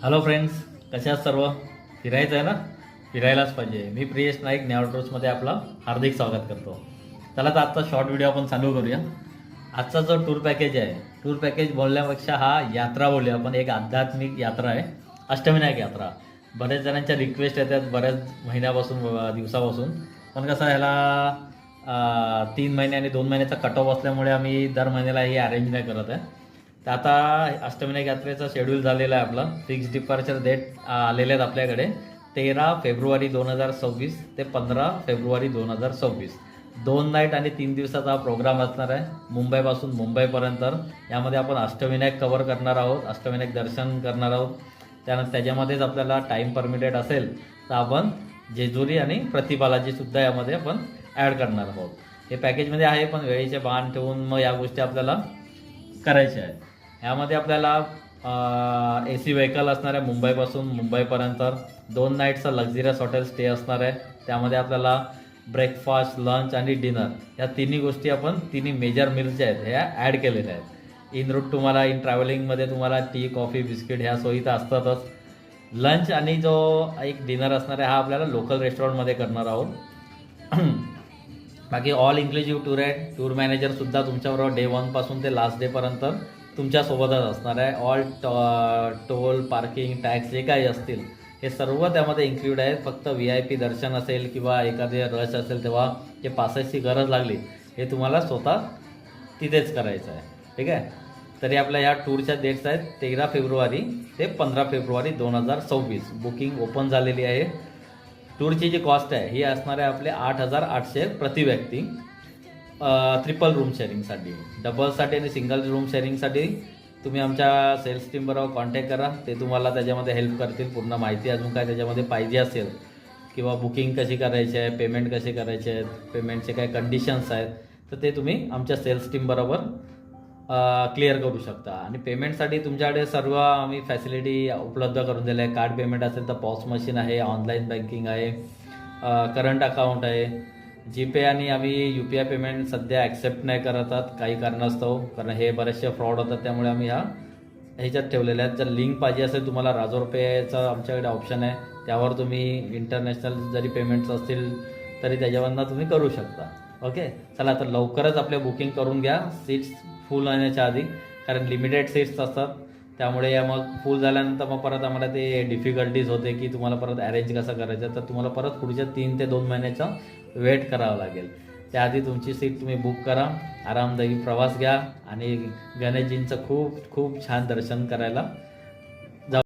Hello friends, कशा आहात सर्व? फिरायचं आहे ना? फिरायलाच पाहिजे. मी प्रियेश नाईक न्यावळ ट्रूर्समध्ये आपलं हार्दिक स्वागत करतो. चला तर आजचा शॉर्ट व्हिडिओ आपण चालू करूया. आजचा जो टूर पॅकेज आहे, टूर पॅकेज बोलण्यापेक्षा हा यात्रा बोलूया आपण. एक आध्यात्मिक यात्रा आहे, अष्टविनायक यात्रा. बरेच जणांच्या रिक्वेस्ट येतात बऱ्याच महिन्यापासून, दिवसापासून. पण कसं ह्याला 3 महिने आणि 2 महिन्याचा कट ऑफ असल्यामुळे आम्ही दर महिन्याला हे अरेंज नाही करत आहे. तर आता अष्टविनायक यात्रेचा शेड्यूल झालेला आहे. आपला फिक्स डिपार्चर डेट आलेले आहेत आपल्याकडे. 13 फेब्रुवारी 2026 ते 15 फेब्रुवारी 2026. 2 नाईट आणि 3 दिवसाचा हा प्रोग्राम असणार आहे, मुंबईपासून मुंबईपर्यंत. यामध्ये आपण अष्टविनायक कव्हर करणार आहोत, अष्टविनायक दर्शन करणार आहोत. त्यानंतर त्याच्यामध्येच आपल्याला टाईम परमिटेड असेल तर आपण जेजुरी आणि प्रतिबालाजीसुद्धा यामध्ये आपण ॲड करणार आहोत. हे पॅकेजमध्ये आहे, पण वेळेचे बाण ठेवून मग या गोष्टी आपल्याला करायच्या आहेत. यामध्ये आपल्याला AC व्हेकल असणार आहे मुंबईपासून मुंबईपर्यंत. 2 नाईटचा लक्झरियस हॉटेल स्टे असणार आहे. त्यामध्ये आपल्याला ब्रेकफास्ट, लंच आणि डिनर या तिन्ही गोष्टी आपण तिन्ही मेजर मील्स ज्या आहेत ह्या ॲड केलेल्या आहेत. इन रूट तुम्हाला ट्रॅव्हलिंगमध्ये तुम्हाला टी, कॉफी, बिस्किट ह्या सोयी तर असतातच. लंच आणि जो एक डिनर असणार आहे हा आपल्याला लोकल रेस्टॉरंटमध्ये करणार आहोत. बाकी ऑल इन्क्लुझिव्ह टूर आहे. टूर मॅनेजरसुद्धा तुमच्याबरोबर डे 1 पासून ते लास्ट डेपर्यंत तुमच्यासोबतच असणार आहे. ऑल टोल, पार्किंग, टॅक्स जे काही असतील हे सर्व त्यामध्ये इन्क्लूड आहे. फक्त VIP दर्शन असेल किंवा एखादे रश असेल तेव्हा जे पासेसची गरज लागली हे तुम्हाला स्वतः तिथेच करायचं आहे. ठीक आहे. तरी आपल्या ह्या टूरच्या डेट्स आहेत 13 फेब्रुवारी ते 15 फेब्रुवारी 2026. बुकिंग ओपन झालेली आहे. टूरची जी कॉस्ट आहे ही असणार आहे आपले 8,800 प्रति व्यक्ती. ट्रिपल रूम शेअरिंगसाठी, डबलसाठी आणि सिंगल रूम शेअरिंगसाठी तुम्ही आमच्या सेल्स टीमबरोबर कॉन्टॅक्ट करा. ते तुम्हाला त्याच्यामध्ये हेल्प करतील. पूर्ण माहिती अजून काय त्याच्यामध्ये पाहिजे असेल किंवा बुकिंग कशी करायची आहे, पेमेंट कसे करायचे आहेत, पेमेंटचे काय कंडिशन्स आहेत, तर ते तुम्ही आमच्या सेल्स टीमबरोबर क्लिअर करू शकता. आणि पेमेंटसाठी तुमच्याकडे सर्व आम्ही फॅसिलिटी उपलब्ध करून दिल्या आहे. कार्ड पेमेंट असेल तर पॉस मशीन आहे, ऑनलाईन बँकिंग आहे, करंट अकाउंट आहे, जीपे. आणि आम्ही UPI पेमेंट सध्या ॲक्सेप्ट नाही करत आहात काही कारणास्तव, कारण हे बरेचसे फ्रॉड होतात. त्यामुळे आम्ही ह्याच्यात ठेवलेले आहेत. जर लिंक पाहिजे असेल तुम्हाला राजोर पेचा आमच्याकडे ऑप्शन आहे, त्यावर तुम्ही इंटरनॅशनल जरी पेमेंट्स असतील तरी त्याच्यावरनं तुम्ही करू शकता. ओके, चला तर लवकरच आपले बुकिंग करून घ्या सीट्स फुल येण्याच्या आधी, कारण लिमिटेड सीट्स असतात. त्यामुळे मग फुल झाल्यानंतर मग परत आम्हाला ते डिफिकल्टीज होते की तुम्हाला परत अरेंज कसं करायचं. तर तुम्हाला परत पुढच्या 3 ते 2 महिन्याचा वेट करावं लागेल. त्याआधी तुमची सीट तुम्ही बुक करा, आरामदायी प्रवास घ्या आणि गणेशजींचं खूप खूप छान दर्शन करायला